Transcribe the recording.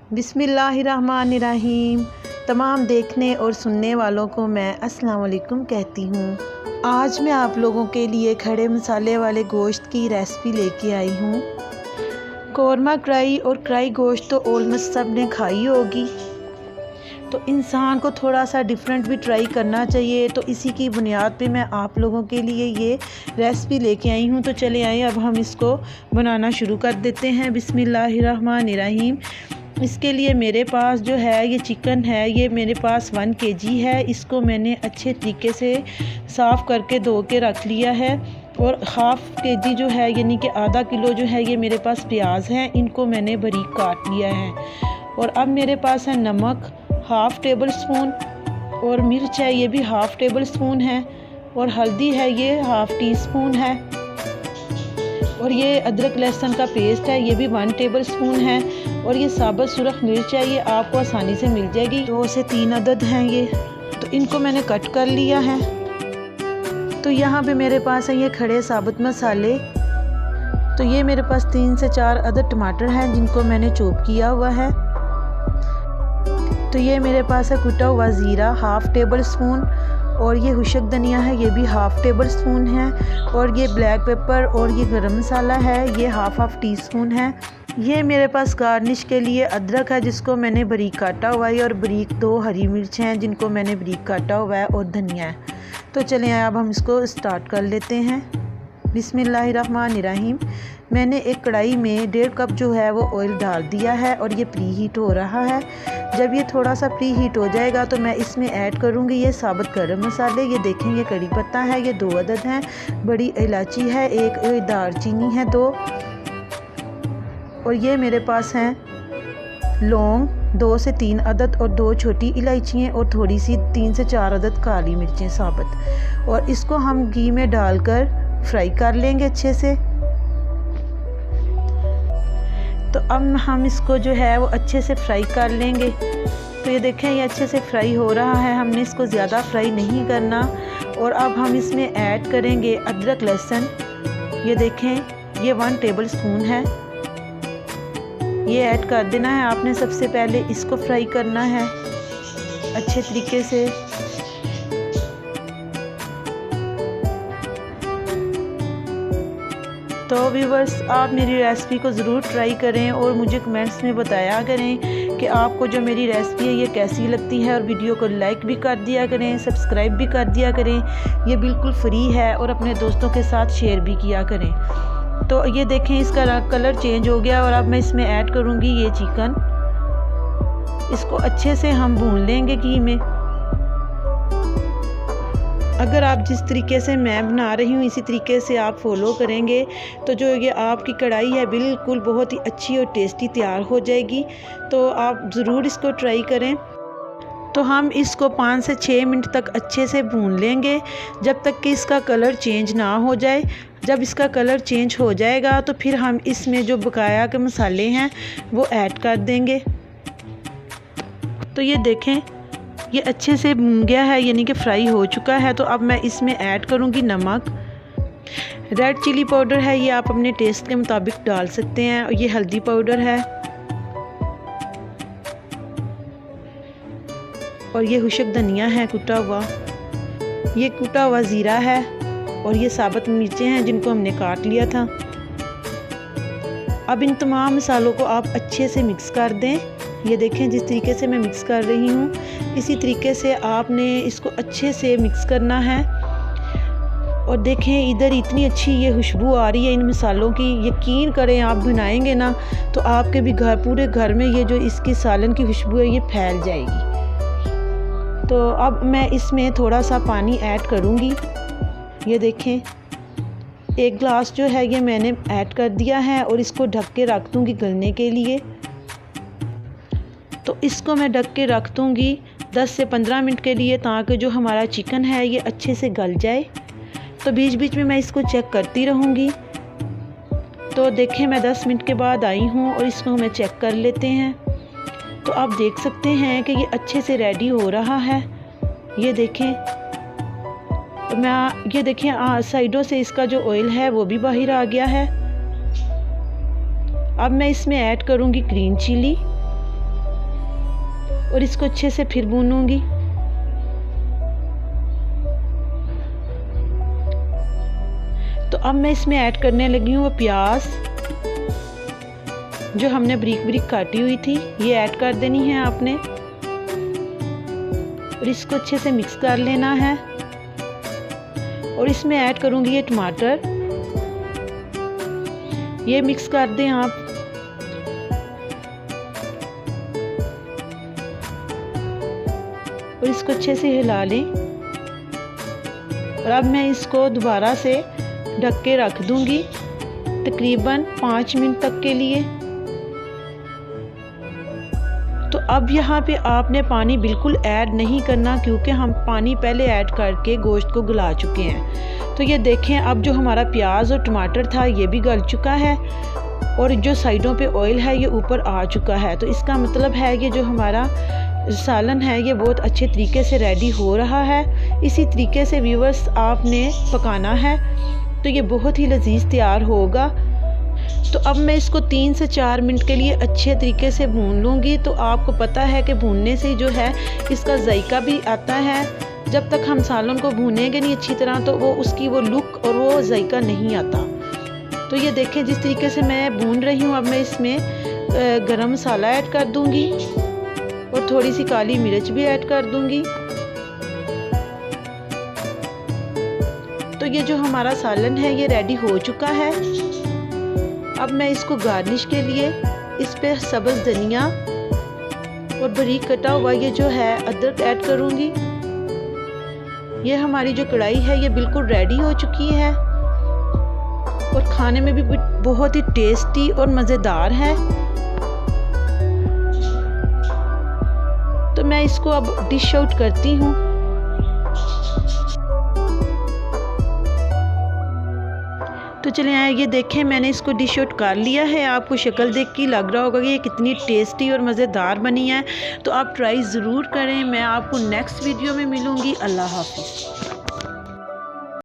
बिस्मिल्लाहिर्रहमानिर्रहीम। तमाम देखने और सुनने वालों को मैं अस्सलाम वालेकुम कहती हूँ। आज मैं आप लोगों के लिए खड़े मसाले वाले गोश्त की रेसिपी लेके आई हूँ। कौरमा कढ़ाई और कढ़ाई गोश्त तो ऑलमोस्ट सब ने खाई होगी, तो इंसान को थोड़ा सा डिफरेंट भी ट्राई करना चाहिए। तो इसी की बुनियाद पे मैं आप लोगों के लिए ये रेसिपी लेके आई हूँ। तो चले आए अब हम इसको बनाना शुरू कर देते हैं। बिस्मिल्लाहिर्रहमानिर्रहीम। इसके लिए मेरे पास जो है ये चिकन है, ये मेरे पास 1 kg है। इसको मैंने अच्छे तरीके से साफ़ करके धो के रख लिया है। और हाफ़ kg जो है यानी कि आधा किलो जो है ये मेरे पास प्याज हैं, इनको मैंने बारीक काट लिया है। और अब मेरे पास है नमक 1/2 टेबल स्पून, और मिर्च है ये भी 1/2 टेबल स्पून है, और हल्दी है ये 1/2 टीस्पून है, और ये अदरक लहसुन का पेस्ट है ये भी 1 टेबल स्पून है, और ये साबुत सुरख मिर्च है, ये आपको आसानी से मिल जाएगी। 2 से 3 अदद हैं ये, तो इनको मैंने कट कर लिया है। तो यहाँ पे मेरे पास है ये खड़े साबुत मसाले। तो ये मेरे पास 3 से 4 अदद टमाटर हैं जिनको मैंने चॉप किया हुआ है। तो ये मेरे पास है कुटा हुआ ज़ीरा 1/2 टेबल स्पून, और ये हुशक धनिया है ये भी 1/2 टेबल स्पून है, और ये ब्लैक पेपर और ये गरम मसाला है ये 1/2 टीस्पून है। ये मेरे पास गार्निश के लिए अदरक है जिसको मैंने बारीक काटा हुआ है, और बारीक 2 हरी मिर्च हैं जिनको मैंने बारीक काटा हुआ है, और धनिया है। तो चलें अब हम इसको स्टार्ट कर लेते हैं। बिस्मिल्लाहिर्रहमानिर्रहीम। मैंने एक कढ़ाई में 1.5 कप जो है वो ऑयल डाल दिया है, और ये प्री हीट हो रहा है। जब ये थोड़ा सा प्री हीट हो जाएगा तो मैं इसमें ऐड करूँगी ये साबुत गरम मसाले। ये देखें ये कड़ी पत्ता है ये 2 अदद हैं, बड़ी इलायची है 1, दालचीनी है 2, और ये मेरे पास हैं लौंग 2 से 3 अदद, और 2 छोटी इलायचियाँ, और थोड़ी सी 3 से 4 अदद काली मिर्चें साबुत। और इसको हम घी में डालकर फ्राई कर लेंगे अच्छे से। तो अब हम इसको जो है वो अच्छे से फ्राई कर लेंगे। तो ये देखें ये अच्छे से फ्राई हो रहा है, हमने इसको ज़्यादा फ्राई नहीं करना। और अब हम इसमें ऐड करेंगे अदरक लहसुन। ये देखें ये 1 टेबल स्पून है, ये ऐड कर देना है आपने। सबसे पहले इसको फ्राई करना है अच्छे तरीके से। तो व्यूवर्स आप मेरी रेसिपी को ज़रूर ट्राई करें, और मुझे कमेंट्स में बताया करें कि आपको जो मेरी रेसिपी है ये कैसी लगती है। और वीडियो को लाइक भी कर दिया करें, सब्सक्राइब भी कर दिया करें, ये बिल्कुल फ्री है, और अपने दोस्तों के साथ शेयर भी किया करें। तो ये देखें इसका कलर चेंज हो गया, और अब मैं इसमें ऐड करूँगी ये चिकन। इसको अच्छे से हम भून लेंगे घी में। अगर आप जिस तरीके से मैं बना रही हूँ इसी तरीके से आप फॉलो करेंगे तो जो ये आपकी कढ़ाई है बिल्कुल बहुत ही अच्छी और टेस्टी तैयार हो जाएगी। तो आप ज़रूर इसको ट्राई करें। तो हम इसको 5 से 6 मिनट तक अच्छे से भून लेंगे जब तक कि इसका कलर चेंज ना हो जाए। जब इसका कलर चेंज हो जाएगा तो फिर हम इसमें जो बकाया के मसाले हैं वो ऐड कर देंगे। तो ये देखें ये अच्छे से भून गया है यानी कि फ्राई हो चुका है। तो अब मैं इसमें ऐड करूँगी नमक। रेड चिली पाउडर है ये आप अपने टेस्ट के मुताबिक डाल सकते हैं, और ये हल्दी पाउडर है, और ये हुशक धनिया है कुटा हुआ, ये कुटा हुआ ज़ीरा है, और ये साबुत मिर्चें हैं जिनको हमने काट लिया था। अब इन तमाम मसालों को आप अच्छे से मिक्स कर दें। ये देखें जिस तरीके से मैं मिक्स कर रही हूँ इसी तरीके से आपने इसको अच्छे से मिक्स करना है। और देखें इधर इतनी अच्छी ये खुशबू आ रही है इन मसालों की, यकीन करें आप बनाएंगे ना तो आपके भी पूरे घर में ये जो इसकी सालन की खुशबू है ये फैल जाएगी। तो अब मैं इसमें थोड़ा सा पानी ऐड करूँगी। ये देखें 1 गिलास जो है ये मैंने ऐड कर दिया है, और इसको ढक के रख दूँगी गलने के लिए। तो इसको मैं ढक के रख दूँगी 10 से 15 मिनट के लिए, ताकि जो हमारा चिकन है ये अच्छे से गल जाए। तो बीच बीच में मैं इसको चेक करती रहूँगी। तो देखें मैं 10 मिनट के बाद आई हूँ, और इसको मैं चेक कर लेते हैं। तो आप देख सकते हैं कि ये अच्छे से रेडी हो रहा है। ये देखें ये देखें साइडों से इसका जो ऑयल है वो भी बाहर आ गया है। अब मैं इसमें ऐड करूँगी ग्रीन चिली, और इसको अच्छे से फिर भूनूंगी। तो अब मैं इसमें ऐड करने लगी हूँ वो प्याज जो हमने बारीक बारीक काटी हुई थी, ये ऐड कर देनी है आपने और इसको अच्छे से मिक्स कर लेना है। और इसमें ऐड करूँगी ये टमाटर, ये मिक्स कर दें आप। और इसको अच्छे से हिला लें। और अब मैं इसको दोबारा से ढक के रख दूंगी तकरीबन 5 मिनट तक के लिए। तो अब यहाँ पे आपने पानी बिल्कुल ऐड नहीं करना, क्योंकि हम पानी पहले ऐड करके गोश्त को गला चुके हैं। तो ये देखें, अब जो हमारा प्याज और टमाटर था ये भी गल चुका है और जो साइडों पे ऑयल है ये ऊपर आ चुका है। तो इसका मतलब है कि जो हमारा सालन है ये बहुत अच्छे तरीके से रेडी हो रहा है। इसी तरीके से व्यूअर्स आपने पकाना है तो ये बहुत ही लजीज तैयार होगा। तो अब मैं इसको 3 से 4 मिनट के लिए अच्छे तरीके से भून लूँगी। तो आपको पता है कि भूनने से जो है इसका जायका भी आता है। जब तक हम सालन को भूनेंगे नहीं अच्छी तरह तो वो उसकी वो लुक और वो जायका नहीं आता। तो ये देखें जिस तरीके से मैं भून रही हूँ। अब मैं इसमें गरम मसाला ऐड कर दूँगी और थोड़ी सी काली मिर्च भी ऐड कर दूँगी। तो ये जो हमारा सालन है ये रेडी हो चुका है। अब मैं इसको गार्निश के लिए इस पे सब्ज़ धनिया और बारीक कटा हुआ ये जो है अदरक ऐड करूँगी। ये हमारी जो कढ़ाई है ये बिल्कुल रेडी हो चुकी है और खाने में भी बहुत ही टेस्टी और मज़ेदार है। तो मैं इसको अब डिश आउट करती हूँ। तो चलिए आए, ये देखें मैंने इसको डिश आउट कर लिया है। आपको शक्ल देख के लग रहा होगा कि ये कितनी टेस्टी और मज़ेदार बनी है। तो आप ट्राई ज़रूर करें। मैं आपको नेक्स्ट वीडियो में मिलूँगी। अल्लाह हाफ़िज़।